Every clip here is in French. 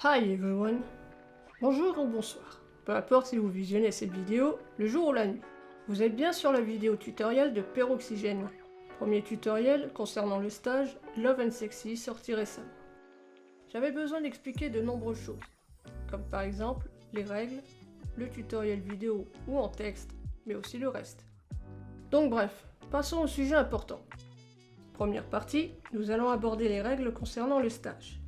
Hi everyone. Bonjour ou bonsoir. Peu importe si vous visionnez cette vidéo, le jour ou la nuit. Vous êtes bien sur la vidéo tutoriel de Peroxygène. Premier tutoriel concernant le stage Love and Sexy sorti récemment. J'avais besoin d'expliquer de nombreuses choses, comme par exemple les règles, le tutoriel vidéo ou en texte, mais aussi le reste. Donc bref, passons au sujet important. Première partie, nous allons aborder les règles concernant le stage.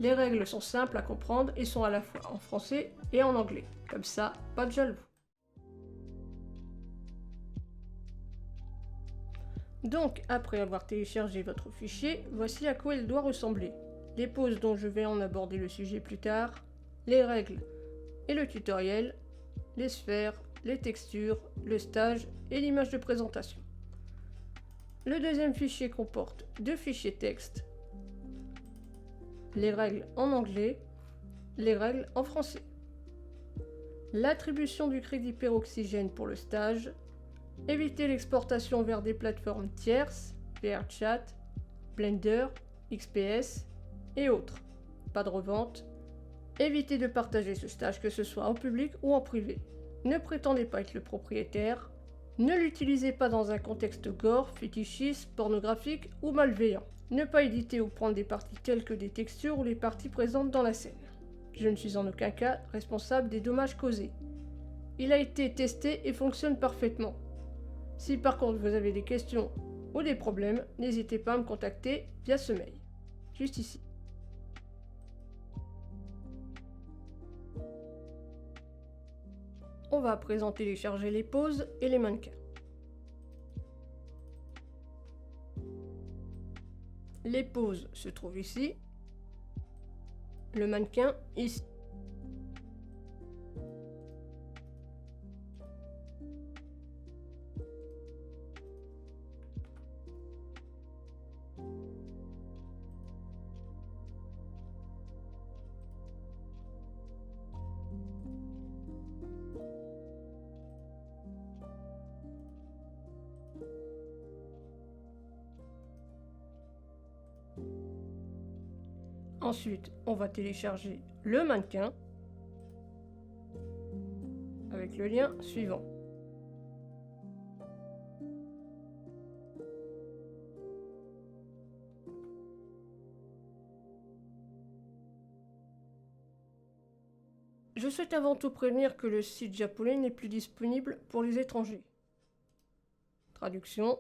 Les règles sont simples à comprendre et sont à la fois en français et en anglais. Comme ça, pas de jaloux. Donc, après avoir téléchargé votre fichier, voici à quoi il doit ressembler. Les poses dont je vais en aborder le sujet plus tard, les règles et le tutoriel, les sphères, les textures, le stage et l'image de présentation. Le deuxième fichier comporte deux fichiers texte, les règles en anglais, les règles en français. L'attribution du crédit Peroxygène pour le stage, éviter l'exportation vers des plateformes tierces, VRChat, Blender, XPS et autres. Pas de revente. Évitez de partager ce stage que ce soit en public ou en privé. Ne prétendez pas être le propriétaire. Ne l'utilisez pas dans un contexte gore, fétichiste, pornographique ou malveillant. Ne pas éditer ou prendre des parties telles que des textures ou les parties présentes dans la scène. Je ne suis en aucun cas responsable des dommages causés. Il a été testé et fonctionne parfaitement. Si par contre vous avez des questions ou des problèmes, n'hésitez pas à me contacter via ce mail, juste ici. On va à présent télécharger les poses et les mannequins. Les poses se trouvent ici, le mannequin ici. Ensuite, on va télécharger le mannequin avec le lien suivant. Je souhaite avant tout prévenir que le site japonais n'est plus disponible pour les étrangers. Traduction.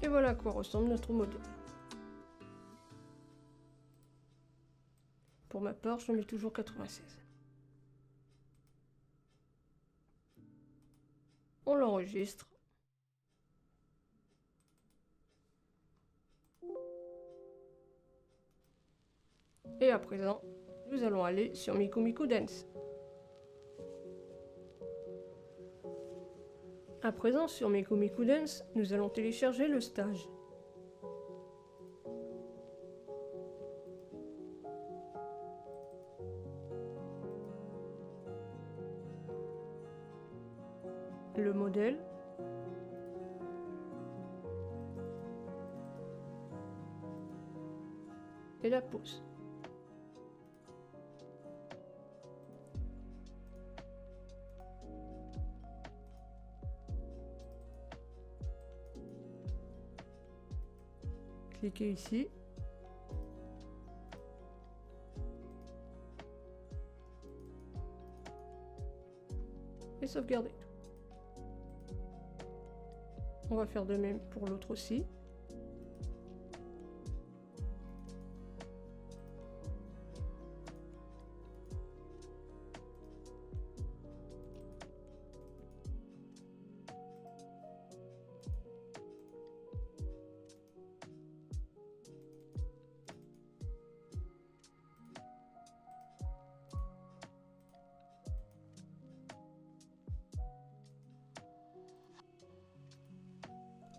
Et voilà à quoi ressemble notre modèle. Pour ma part, je mets toujours 96. On l'enregistre. Et à présent, nous allons aller sur Miku Miku Dance. À présent, sur Miku Miku Dance, nous allons télécharger le stage. Le modèle. Et la pose. Cliquez ici. Et sauvegardez. On va faire de même pour l'autre aussi.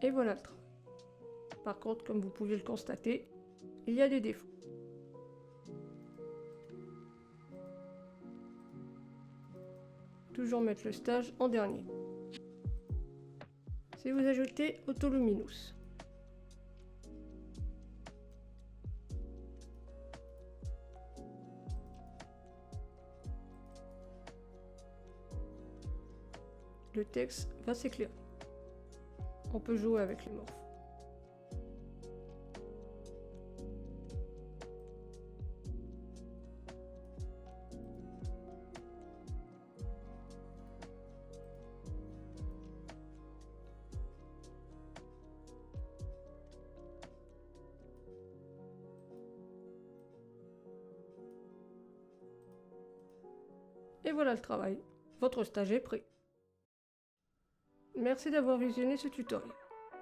Et voilà le travail. Par contre, comme vous pouvez le constater, il y a des défauts. Toujours mettre le stage en dernier. Si vous ajoutez Autoluminous. Le texte va s'éclairer. On peut jouer avec les morphes. Et voilà le travail. Votre stage est prêt. Merci d'avoir visionné ce tutoriel.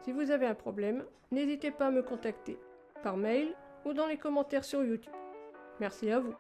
Si vous avez un problème, n'hésitez pas à me contacter par mail ou dans les commentaires sur YouTube. Merci à vous.